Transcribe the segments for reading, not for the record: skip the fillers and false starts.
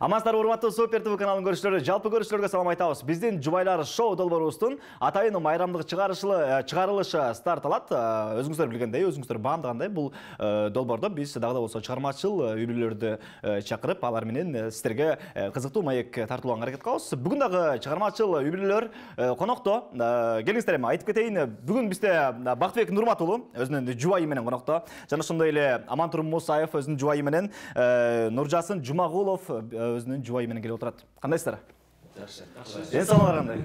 Амансыздар, урматтуу Супер ТВ каналынын көрүүчүлөрү, жалпы көрүүчүлөргө салам айтабыз. Биздин Жубайлар шоу долбоорубуздун атайын майрамдык чыгарылышы старт алат. Өзүңүздөр билгендей, өзүңүздөр баамдагандай, бул долбоордо биз дагы да болсо чыгармачыл үйрөлөрдү чакырып, алар менен сиздерге кызыктуу маек тартуулганга аракет кылабыз. Бүгүн дагы чыгармачыл үйрөлөр конокто. Келиңиздер, эми айтып кетейин. Бүгүн бизде Бактыбек Нурмат уулу өзүнүн жубайы менен конокто. Жана ошондой эле Амантур Мусаев өзүнүн жубайы менен, Нуржасын Жумагулов өзүнүн жубайы менен келип отурат. Кандайсыздар? Жакшы. Ден соолугуңар кандай?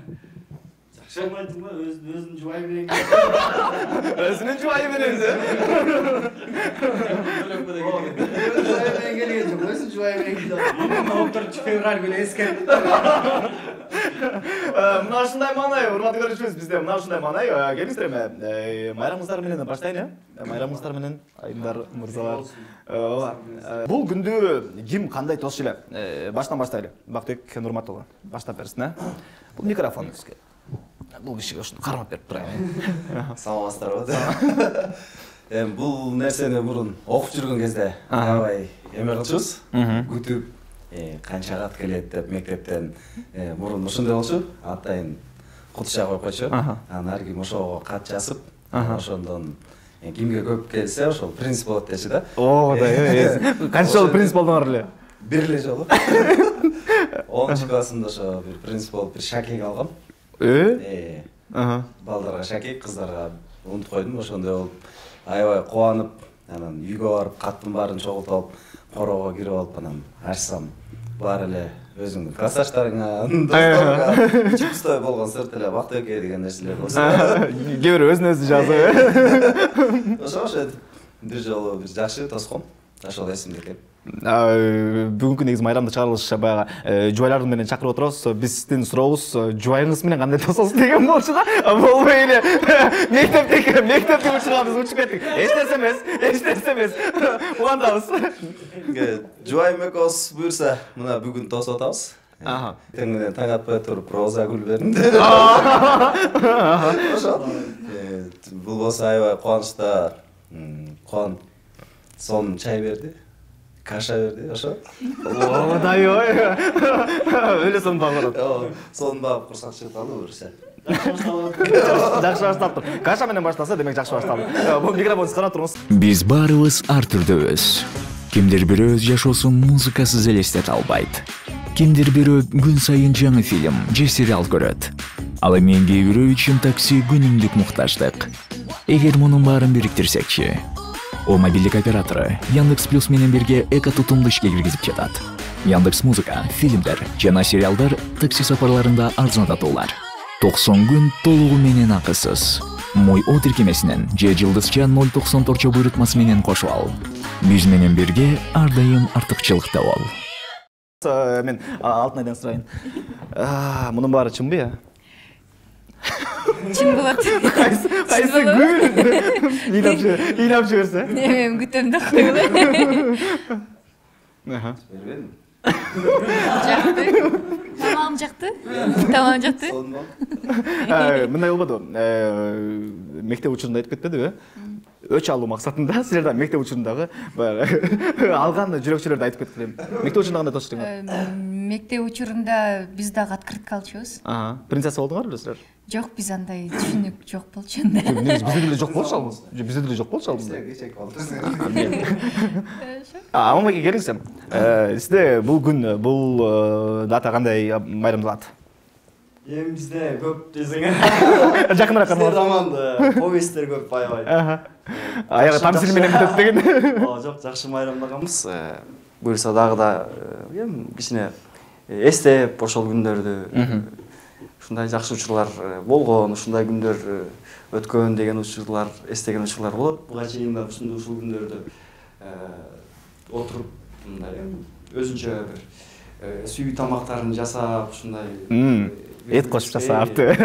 Жакшы айтып ма, өзүнүн жубайы менен. Өзүнүн жубайы менен. Өзүнүн жубайы менен келген. Доктор февраль күнү эскертип. Мына ушундай маанай, урматтуу көрүүчүбүз, бизде мына ушундай маанай. Келиңиздер, эми майрамыңыздар менен баштайын, майрамыңыздар менен айымдар, мырзалар. Бул күндү ким кандай тосуш эле? Баштан баштайлы. Бактыбек Нурмат уулу, баштап берсин, Бул микрофон бизге. Бул кишиге ушуну кармап берип турайын. Саламатсыздарбы? Эми бул нерсени мурун окуп жүргөн кезде аябай эме кылчубуз. Күтүп, канча кат келет деп мектептен мурун ушундай болчу. Атайын кутуша коюп койчу. Анан ар ким ошого кат жазып, ошондон кимге көп келсе, ошол принцип болот дечи да. Ооба да, канча жолу принцип болдуңар эле? Бир эле жолу. 10 классында ошо бир принцип болуп бир шакек алгам. Балдарга шакек, кыздарга унутуп койдум. Ошондой болуп аябай кубанып, анан үйгө барып каттын баарын чогултуп алып, корого кирип алып, анан ачсам, баары эле өзүңдүн классташтарыңа, досторго чипстой болгон сырт эле Бактыбек деген нерселер болсо. Кээ бирөө өзүн өзү жазып. Ошо бир жолу бир жакшы тоском. Ошол эсимде экен. Бүгүнкү негизи майрамдык чыгарылыш баягы жубайлар менен чакырып отурабыз. Биздин сурообуз жубайыңыз менен кандай тососуз деген болчу да. Болбой эле мектептик учурга биз учуп кеттик. Эч нерсе эмес. Уландабыз. Жубайым экөөбүз буюрса, мына бүгүн тосуп атабыз. Тең менен таң атпай туруп роза гүл бердим. Ошол. Бул болсо аябай кубанычта сон чай берди. Каша берди, ошо. Оодай ой. Өлө сон багырат. Сон багып курсак чыгып калды буюрса. Жакшы баштаптыр. Каша менен баштаса, демек жакшы башталды. Бул микрофонду карап туруңуз. Биз баарыбыз ар түрдөбүз. Кимдир бирөө өз жашоосун музыкасыз элестете албайт. Кимдир бирөө күн сайын жаңы фильм же сериал көрөт. Ал эми кээ бирөө үчүн такси күнүмдүк муктаждык. Эгер мунун баарын бириктирсекчи, о мобилдик оператору Яндекс Плюс менен бирге эко тутумду ишке киргизип жатат. Яндекс Музыка, фильмдер жана сериалдар такси сапарларында арзандатуулар. 90 күн толугу менен акысыз. Мой о тиркемесинен же жылдызча 0.94 буйрутмасы менен кошуп ал. Биз менен бирге ар дайым артыкчылыкта бол. Мен алтын айдан сурайын. Мунун баары чынбы я? Чын болот. Кайсы гүл? Ыйлап жиберсе. Мен күтөм да койгула. Бербедим. Жакты. Тамагым жакты. Тамагым жакты. Мындай болбоду. Мектеп учурунда айтып кетпедиби? Өч алуу максатында силерден мектеп учурундагы алган жүрөкчөлөрдү айтып кеткиле. Мектеп учурунда кандай тосуштуңар? Мектеп учурунда биз дагы открытка алчубуз. Принцесса болдуңар беле силер? Жок, биз андай түшүнүк жок болчу анда. Bizde деле жок болчу ал. Bizde деле жок болчу ал. Кечек болду. Амама келиңиз. Сизде бул күн, бул дата кандай майрамдалат? Эми бизде көп десең. Жакыныраак Сиздер заманда повесттер көп аябай. Аягы тамсил менен бүтөт деген. Жок, жакшы майрамдаганбыз. Буюрса дагы да эми кичине эстеп ошол күндөрдү. Ушундай жакшы учурлар болгон, ушундай күндөр өткөн деген учурлар, эстеген учурлар болот. Буга чейин да ушул күндөрдү отуруп мындай өзүнчө бир сүйүү тамактарын жасап, ушундай эт кошуп жасапты.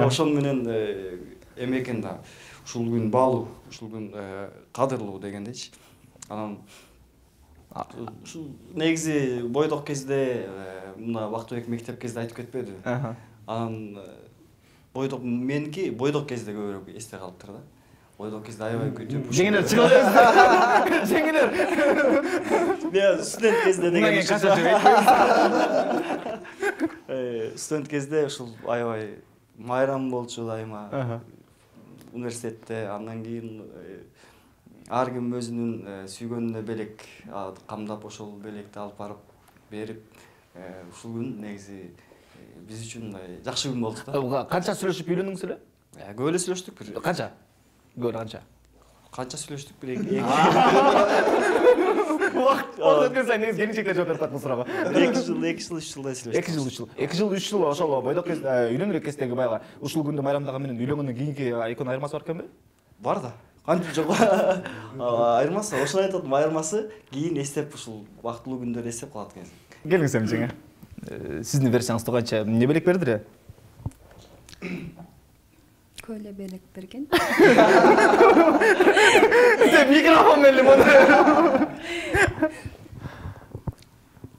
Ошон менен эме экен да. Ушул күн баалуу, ушул күн кадырлуу дегендейчи. Анан ушул негизи бойдок кезде мына Бактыбек мектеп кезде айтып кетпеди. Анан бойдок меники бойдок кезде көбүрөөк эсте калыптыр да. бойдок кезде аябай күтүп жеңилер чыгып атасыздар. Жеңилер. студент кезде Мындан деген кийин канча студент кезде ушул аябай майрам болчу дайыма университетте. Андан кийин ар ким өзүнүн сүйгөнүнө белек камдап ошол белекти алып барып берип ушул күн негизи биз үчүн мындай жакшы күн болду да. Канча сүйлөшүп үйлөндүңүз эле? Көп эле сүйлөштүк бир. Канча? Көп канча? Канча сүйлөштүк бир эки Убакыт өткөн сайын негизи келинчектер жооп берип атат бул суроого. 2 жыл 3 жылдай сүйлөштүк. 2 жыл 3 жыл ошол бойдок кезде үйлөнүрөк кездеги баягы ушул күндү майрамдаган менен үйлөнгөндөн кийинки экөөнүн айырмасы бар экенби? Бар да. Кантип жок. Айырмасы, ошол айтып атам, айырмасы кийин эстеп ушул бактылуу күндөрдү эстеп калат экенсиң. Келиңиз эми жеңе. Сиздин версияңызды канча эмне белек бердилер? Көйлө белек берген. Сен микрофон менен муну.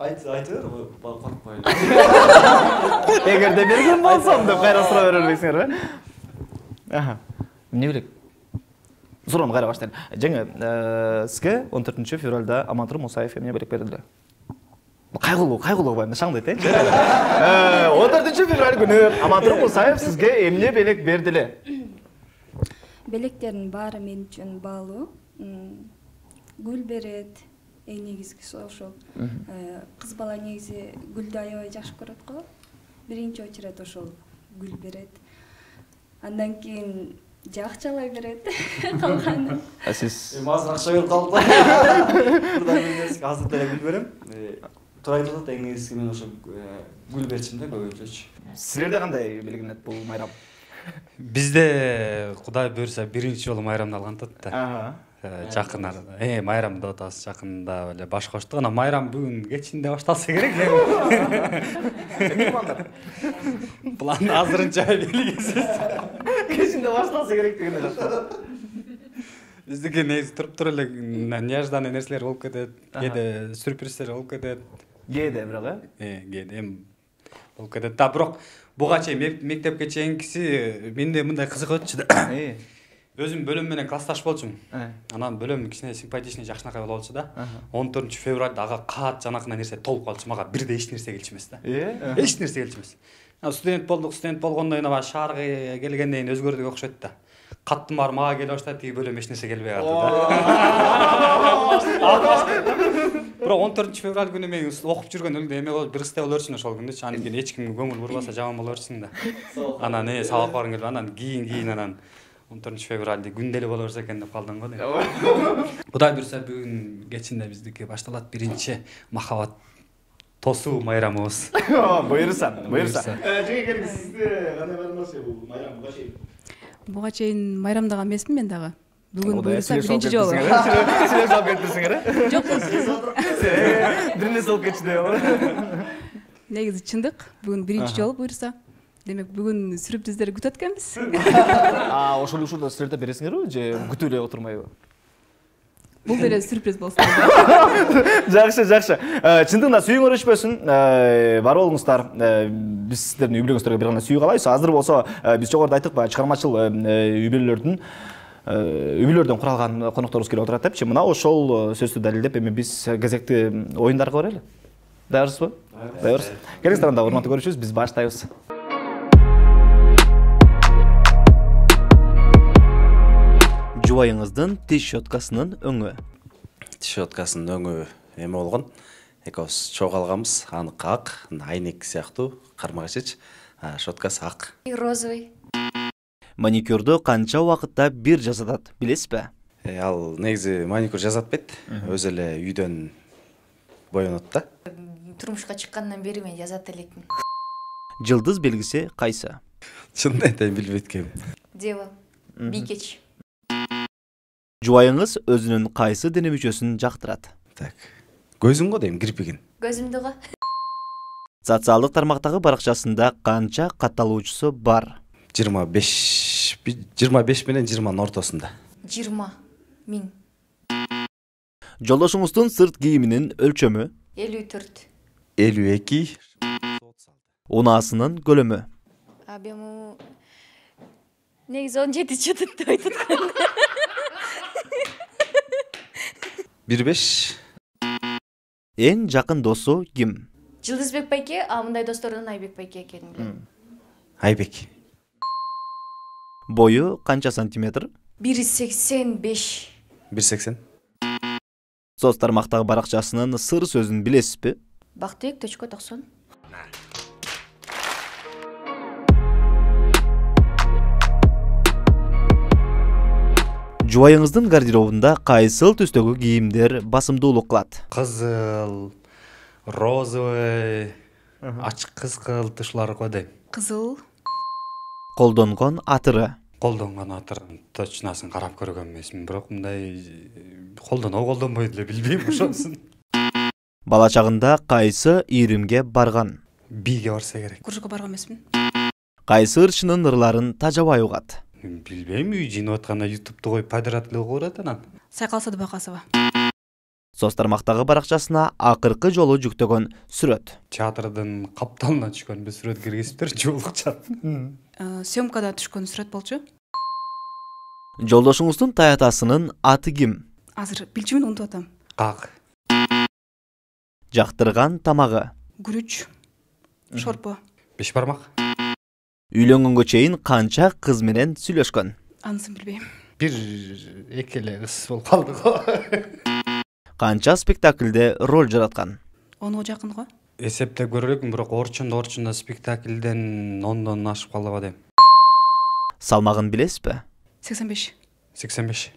Айтыр, коркпой. Эгерде берген болсом деп кайра сурап бере бербейсиңерби? Эмне белек? Суроону кайра баштайын. Жеңе, сизге 14 февралда Амантур Мусаев эмне белек бердилер? Кайгылуу баягы шаңдайт, 14 февраль күнү Амантур Мусаев сизге эмне белек бердилер? Белектердин баары мен үчүн баалуу. Гүл берет. Эң негизгиси ошол. Кыз бала негизи гүлдү аябай жакшы көрөт го. Биринчи очередь ошол гүл берет. Андан кийин акчалай берет. Калганы. Сиз Азыр акча берип калдым. Азыр деле гүл берем. Турай турат эң негизги мен ошо гүл берчимин да көбүнчөчү. Силерде кандай белгиленет бул майрам? Бизде Кудай буйрса биринчи жолу майрамды алгантат да. Жакын майрамды атабыз жакында эле баш коштук. Анан майрам бүгүн кечинде башталса керек. Эмне пландар? План азырынча белгисиз. Кечинде башталса керек дегенде жатат. Биздики негизи туруп эле неожиданный нерселер болуп кетет, кээде сюрприздер болуп кетет. Кээде бирок кээде эми болуп кетет да, бирок буга чейин мектепке чейинкиси менде мындай кызык өтчү да. Өзүм бөлөм менен классташ болчумун. Анан бөлөм кичине симпатичный жакшынакай болчу да. 14 февралда ага каат жанакына нерсе толуп калчу. Мага бирде эч нерсе келчү эмес да. Эч нерсе келчү эмес. Студент болгондон кийин шаарга келгенден кийин өзгөрдүк окшойт да. Каттым бар мага келе баштады, тиги бөлөм эч нерсе келбей калды да. Бирок 14 февраль күнү мен окуп жүргөн эме болуп бир кыздай боло берчүмүн ошол күндүчү. Анан кийин эч ким көңүл бурбаса жаман боло берчүсүң да. Анан сабак баргым келип анан кийин анан 14 февралды күндө эле боло берсе экен деп калдым го. Кудай буйрса бүгүн кечинде биздики башталат биринчи махабат тосуу майрамыбыз. Буйрса. Жеңе келиңиз, сизде кандай байрамдашты бул майрам буга чейин? Буга чейин майрамдаган эмесмин мен дагы. Бүгүн буйрса биринчи жолу. Силер салып кетирсиңер, Жок. Биринде салып кетчү деп. Негизи чындык, бүгүн биринчи жолу буйрса. Демек бүгүн сюрприздер күтөт экенбиз. Ошол учурда силер да бересиңерби же күтүп эле отурмайбы? Бул деле сюрприз болсун. Жакшы. Чындыгында сүйүүңөр өчпөсүн. Бар болуңуздар. Биз сиздердин үй бүлөңүздөргө бир гана сүйүү каалайбыз. Азыр болсо биз жогоруда айттык, чыгармачыл үй-бүлөлөрдөн куралган конокторубуз келип отурат депчи. Мына ошол сөздү далилдеп эми биз кезекти оюндарга барайлы. Даярсызбы? Даярбыз. Келиңиздер анда урматтуу көрүүчүбүз, биз баштайбыз. Жубайыңыздын тиш щеткасынын өңү. Тиш щеткасынын өңү эме болгон. Экөөбүз чогуу алганбыз, анык ак, айнек сыяктуу, кармагачыч, щеткасы ак. Розовый. Маникюрду канча убакытта бир жасатат, билесизби? Ал негизи маникюр жасатпайт, өзү эле үйдөн боёнот да. Турмушка чыккандан бери мен жазат элекмин. Жылдыз белгиси кайсы? Чынын айтайын билбейт экенмин. Дева. Бийкеч. Жубайыңыз өзүнүн кайсы дене мүчөсүн жактырат? Так. Көзүм го дейм, кирпигин. Көзүмдү го. Социалдык тармактагы баракчасында канча катталуучусу бар? 25 менен 20 ортосунда. 20 000. Жолдошуңуздун сырт кийиминин өлчөмү? 54. 52. Унаасынын көлөмү? Абему негизи 17 чытыт деп айтат экен. 1-5. Эң жакын досу ким? Жылдызбек байке, а мындай достордон Айбек байке экенин билем. Айбек. Бою канча сантиметр? 1,85. 1,80. Соц тармактагы баракчасынын сыр сөзүн билесизби? Бактыбек.90. Жубайыңыздын гардеробунда кайсыл түстөгү кийимдер басымдуулук кылат? Кызыл, розовый, ачык кызгыл тушлар койдойм. Кызыл, Колдонгон атыры? Колдонгон атырын точносын карап көргөн эмесмин, бирок мындай колдонбой деле билбейм ошонусун. Бала чагында кайсы ийримге барган? Биге барса керек. Куржукка барган эмесмин. Кайсы ырчынын ырларын тажабай угат? Билбейм, үй жыйнап атканда ютубту коюп пайдаратлуу көрөт анан. Сайкалса Бакасова. Соц тармактагы баракчасына акыркы жолу жүктөгөн сүрөт? Театрдын капталына түшкөн бир сүрөт киргизиптир, жуулукчан. Съемкада түшкөн сүрөт болчу. Жолдошуңуздун таятасынын аты ким? Азыр билчүмүн, унутуп атам. Как? Жактырган тамагы? Күрүч, шорпо. 5 бармак. Үйлөнгөнгө чейин канча кыз менен сүйлөшкөн? Анысын билбейм. Бир экеле кыз болуп калды го. Канча спектакльде роль жараткан? 10га жакын го. Эсептеп көрөлүкмүн, бирок орчунда спектакльден 10дон ашып калып дейм. Салмагын билесизби? 85. 85.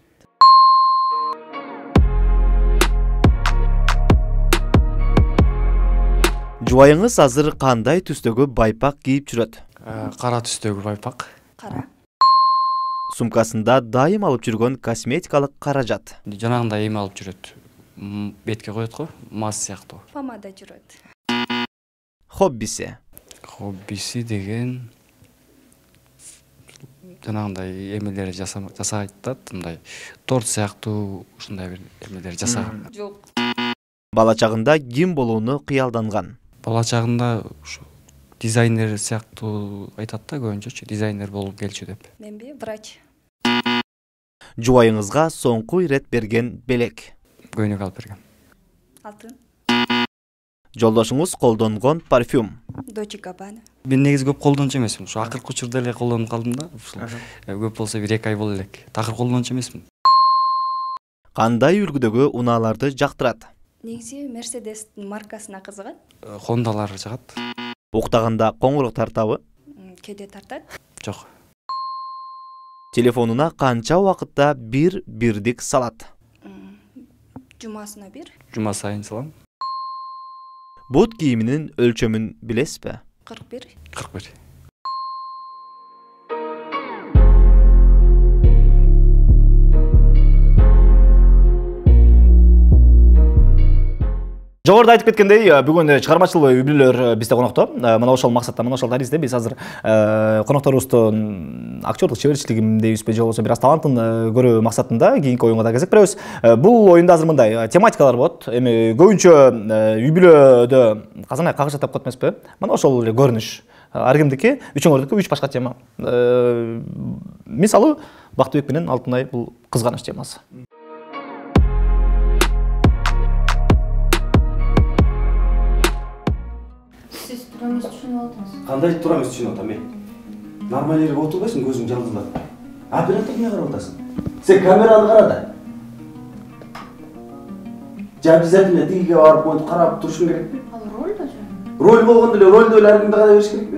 Жубайыңыз азыр кандай түстөгү байпак кийип жүрөт? Кара түстөгү байпак. Кара. Сумкасында дайым алып жүргөн косметикалык каражат? Жанагындай эме алып жүрөт. Бетке коет го, мас сыяктуу. Помада жүрөт. Хоббиси? Хоббиси деген жанагындай эмелер жасайт, мындай торт сыяктуу ушундай бир эмелер жасаган. Жок. Бала чагында ким болууну кыялданган? Бала чагында ушу дизайнер сыяктуу айтат да, көбүнчөчү дизайнер болуп келчү деп. Менби врач. Жубайыңызга соңку ирет берген белек? Көйнөк алып берген. Алтын. Жолдошуңуз колдонгон парфюм? Dolce Gabbana. Мен негизи көп колдончу эмесмин. Ушу акыркы учурда эле колдонуп калдым да. Көп болсо бир 2 ай боло элек. Такыр колдончу эмесмин. Кандай үлгүдөгү унааларды жактырат? Негизи Mercedes'тин маркасына кызыгат. Хондалар жагат. Уктаганда коңуроқ тартабы? Кээде тартат. Жок. Телефонуна канча убакытта бир бирдик салат? Жумасына бир. Жума сайын салам. Бут кийиминин өлчөмүн билесизби? 41. 41. Жогоруда айтып кеткендей, бүгүн чыгармачыл үй-бүлөлөр бизде конокто. Мына ошол максатта, мына ошол таризде биз азыр конокторубуздун актерлык чеберчилигин дейбизби, же болбосо бир аз талантын көрүү максатында кийинки оюнга да кезек беребиз. Бул оюнда азыр мындай тематикалар болот. Эми көбүнчө үй-бүлөдө казан ай кагыш тап коет эмеспи? Мына ошол эле көрүнүш. Ар кимдики, үчөңөрдүкү 3 башка тема. Мисалы, Бактыбек менен Алтынай бул кызганыч темасы. Кандай тура эмес түшүнүп атам мен. Нормаль жерге отурбайсың, көзүң жалгызлап. Оператор эмне карап атасың? Сен камераны кара да. Же обязательно тигиге барып монтип карап турушуң керекпи? Ал роль да же. Роль болгондо эле ролдо эле ар кимди карай бериш керекпи?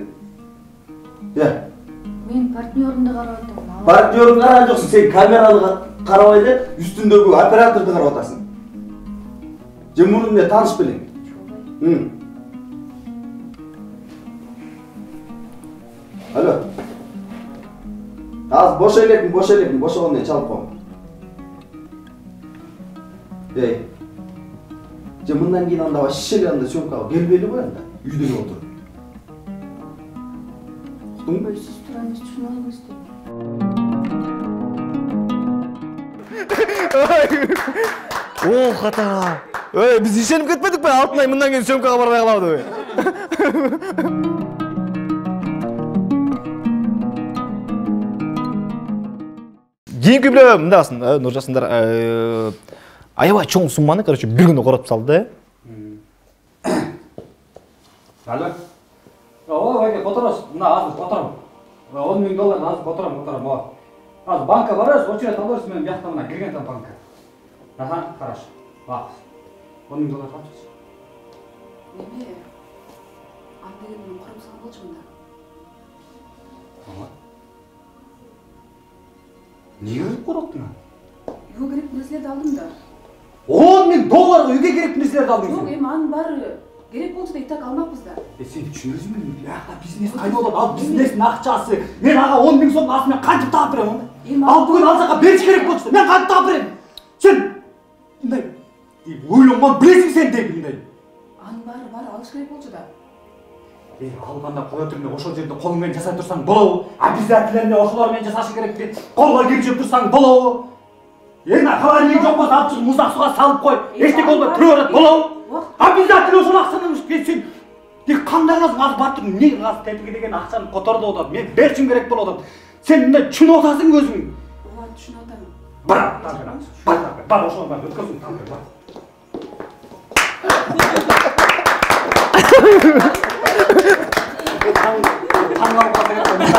Мен партнерымды карап атам. Партнерыңды караган жоксуң, сен камераны карабай эле үстүндөгү операторду карап атасың. Же мурун менен тааныш белең. Алло. Аз бош элекмин, бошогондон кийин чалып коем. Же мындан кийин анда вообще эле анда съемкага келбейли го анда, үйдө эле отуруп. Уктуңбу? Сиз туура эмес түшүнүп алыңыз. О, хата. Биз ишенип кетпедикпи? Алтынай мындан кийин съемкага барбай калабы. кийинки биле мындай бассын, Нуржасындар аябай чоң сумманы, короче, бир күндө коротуп салды да. Алло. Ой, которос, мына азыр котором. $10,000 азыр котором. Азыр банка барасыз, очередь алырсыз, мен бияқта мына кирген банка. Аха, хорошо. Бакыз. $10,000 качасыз. Неме? Андеген мен курумсага болчу мында. Неге кураттың? Үйгө керек нерселерди алдым да. $10,000 үйгө керек нерселерди алдың. Жок, эми анын баары керек болчу да и так алмакпыз да. Сен түшүнөсүңбү? Бияқта бизнес кайда болот? Ал бизнестин акчасы. Мен ага 10,000 сом астынан кантип таап берем? Ал бүгүн ал жака бериш керек болчу. Мен кантип таап берем? Сен мындай ойлонбон билесиң сен деп мындай. Анын баары алыш керек болчу да. Алганда кое түрүндө ошол жерде колуң менен жасай турсаң болобу? Обязательно ошолор менен жасаш керек деп колго киришип турсаң болобу? Эна халарың жок болсо алып чыгып муздак суга салып кой. Эчтеке болбой тура берет болобу? Обязательно ошол акчаны сен тек кандай кыласың? Азыр барып туруп эмне кыласың? Тетиги деген акчаны которду атат. Мен беришим керек болуп атат. Сен мындай түшүнүп атасың өзүң. Ооба, түшүнүп атам. Бар ошол бар өткөрсүң тамыр бар.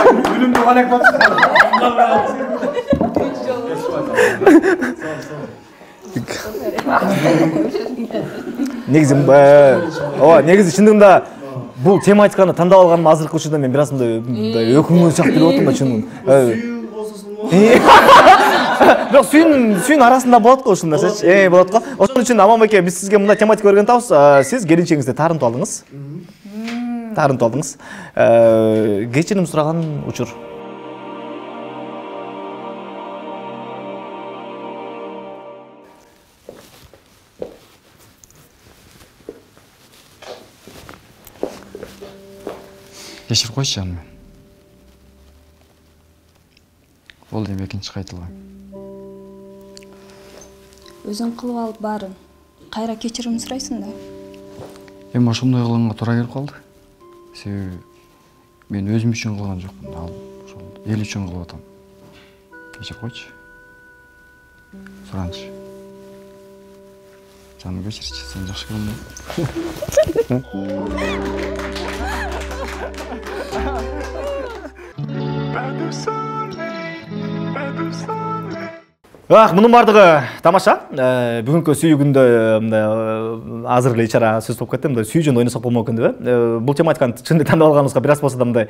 Үлүмдү анекдот. Негизи чындыгында бул тематиканы тандап алганым азыркы учурда мен бир аз мындай өкүнгөн сыяктуу эле болуп атам да чын. Бирок сүйүн арасында болот го ушул нерсечи. Болот го. Ошон үчүн Аман байке, биз сизге мындай тематика берген атабыз. Сиз келинчегиңизди таарынтып алдыңыз. Кечирим сураган учур. Кешір қойшы жаным. Ол дем екінші қайтылған. Өзің қылып алып барын. Қайра кечірім сұрайсың да. Эми ошондой кылганга туура келип калды. Себеби мен өзүм үчүн кылган жокмун, ал ошол эл үчүн кылып атам. Кечирип койчу. Суранчы. Жаным кечирчи, сени жакшы Мунун бардыгы тамаша. Бүгүнкү сүйүү күндө азыр эле ичара сөз болуп кетти. Сүйүү жөнүндө ойносок болмок экен деп. Бул тематиканы чын эле тандап алганыбызга бир аз болсо да мындай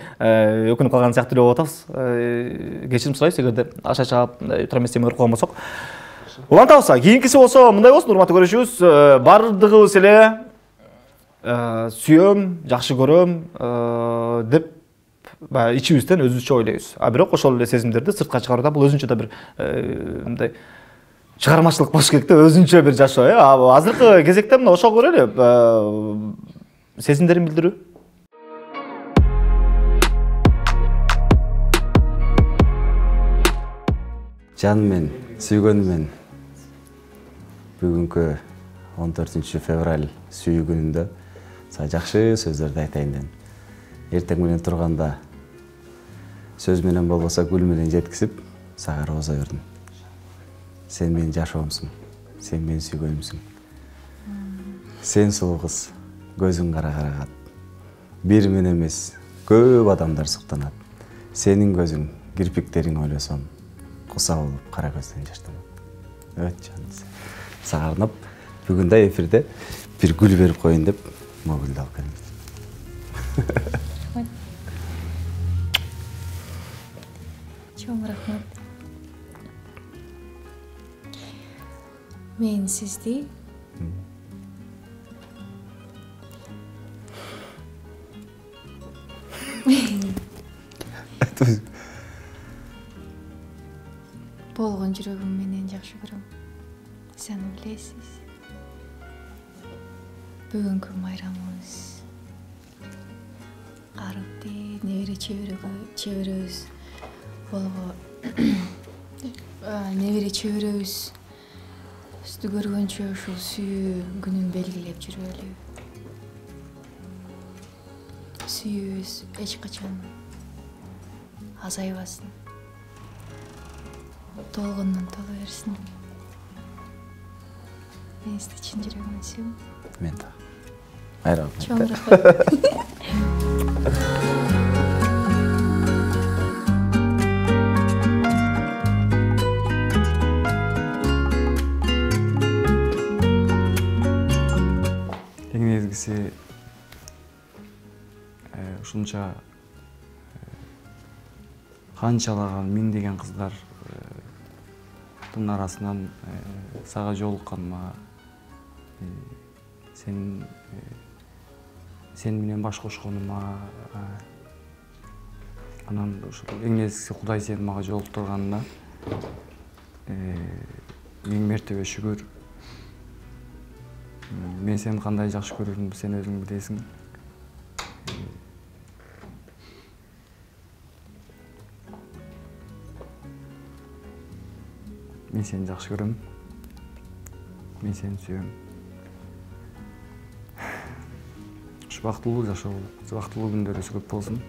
өкүнүп калган сыяктуу эле болуп атабыз. Кечирим сурайбыз эгерде аша чаап утура эмес темеге койгон болсок. Улантабыз. Кийинкиси болсо мындай болсун, урматтуу көрүүчүбүз. Бардыгыбыз эле сүйөм, жакшы көрөм деп ичибизден өзүбүзчө ойлойбуз. Бирок ошол эле сезимдерди сыртка чыгарууда бул өзүнчө да бир мындай чыгармачылык болуш керек да, өзүнчө бир жашоо. Азыркы кезекте мына ошого көрөлү. Сезимдерин билдирүү. Жаным мен, сүйгөнүм мен. Бүгүнкү 14 февраль сүйүү күнүндө сага жакшы сөздөрдү айтайын дедим. Эртең менен турганда сөз менен болбосо гүл менен жеткизип, сага роза бердим. Сен менин жашоомсуң, сен менин сүйгөнүмсүң. Сен сулуу кыз, көзүң кара карагат. Бир мен эмес, көп адамдар суктанат. Сенин көзүң, кирпиктериң ойлосом, куса болуп кара көздөн жаштанат. Өт жаным, сага арнап бүгүн да эфирде бир гүл берип коеюн деп могул гүлдү алып келдим. Чоң рахмат. Мен сизди болгон жүрөгүм менен жакшы көрөм. Сиз аны билесиз. Бүгүнкү майрамыбыз карыпты, небере чеберебиз болго. Небере чеберебизди көргөнчө ушул сүйүү күнүн белгилеп жүрөлү. Сүйүүбүз эч качан азайбасын. толгондон толо берсин. Мен сизди чын жүрөгүмөн сүйөм. Мен да. Айрам. Чоң рахмат. Эң негизгиси ушунча канчалаган миңдеген кыздардын арасынан сага жолукканыма, сен менен баш кошконума, анан ушул эң негизгиси Кудай сени мага жолуктурганына миң мертебе шүгүр. Мен сени кандай жакшы көрөрүмдү сен өзүң билесиң. Мен сени жакшы көрөм. Мен сени сүйөм. Бактылуу жашоо, бактылуу күндөрүңүз көп болсун.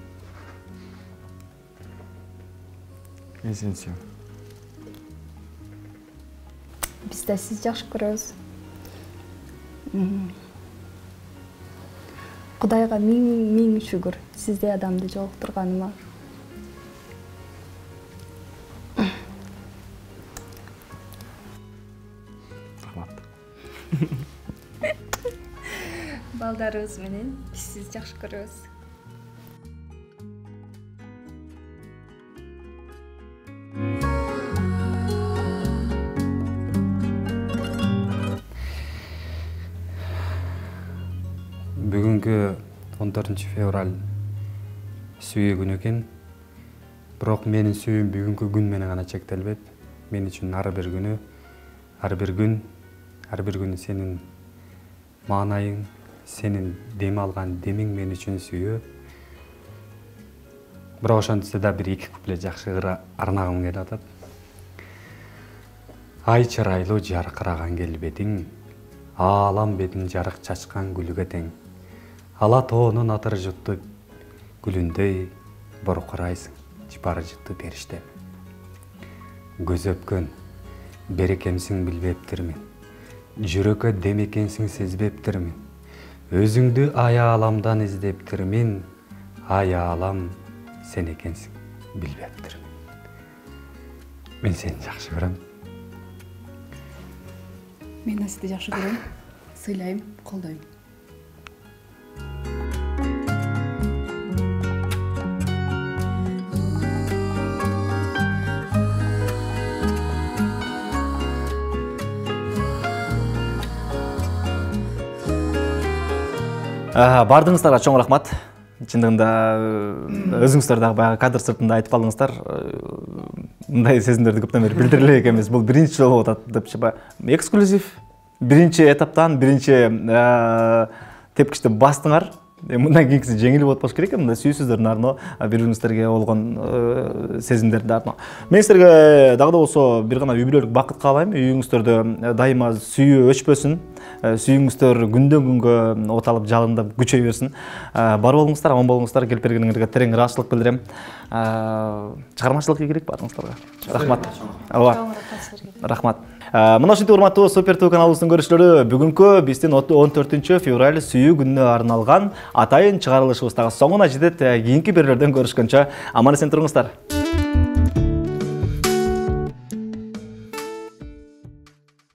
Мен сени сүйөм. Биз да сизди жакшы көрөбүз. Кудайга миң шүгүр сиздей адамды жолуктурганыма. Рахмат. Балдарыбыз менен биз сизди жакшы көрөбүз. Бүгүнкү 14 февраль сүйүү күнү экен. Бирок менин сүйүүм бүгүнкү күн менен гана чектелбейт. Мен үчүн ар бир күнү сенин маанайың, сенин дем алган демиң мен үчүн сүйүү. Бирок ошентсе да бир эки куплет жакшы арнагым келип атат. Ай чырайлуу жаркыраган келбетиң, аалам бетин жарык чачкан гүлгө тең. Ала тоонун атыр жутты гүлүндөй боркурайсың, жыпар жытты периштем. Көз өпкөн берекемсиң билбептирмин, жүрөккө дем экенсиң сезбептирмин. Өзүңдү аяламдан издептирмин, аялам сен экенсиң билбептирмин. Мен сени жакшы көрөм. Мен да сизди жакшы көрөм, сыйлайм, колдойм. Бардыңыздарга чоң рахмат. Чындыгында өзүңүздөр дагы баягы кадр сыртында айтып калдыңыздар. Мындай сезимдерди көптөн бери билдире экенбиз. Бул биринчи жолу болуп атат деп эксклюзив. Биринчи этаптан биринчи тепкичти бастыңар. Мындан кийинкиси жеңил болуп болуш керек. Мындай сүйүүсүздөрдүн арно бири-бириңиздерге болгон сезимдерди арно. Мен силерге дагы да болсо бир гана үй бүлөлүк бакыт каалайм. Үйүңүздөрдө дайыма сүйүү өчпөсүн. Сүйүүңүздөр күндөн күнгө оталып, жалындап, күчөй берсин. Бар болуңуздар, аман болуңуздар. Келип бергениңерге терең ыраазычылык билдирем. Чыгармачылык ийгилик баарыңыздарга. Рахмат. Рахмат. Мына ушинтип урматтуу Супер ТВ каналыбыздын көрүүчүлөрү, бүгүнкү биздин 14 февраль сүйүү күнүнө арналган атайын чыгарылышыбыз дагы соңуна жетет. Кийинки берүүлөрдөн көрүшкөнчө аман эсен туруңуздар.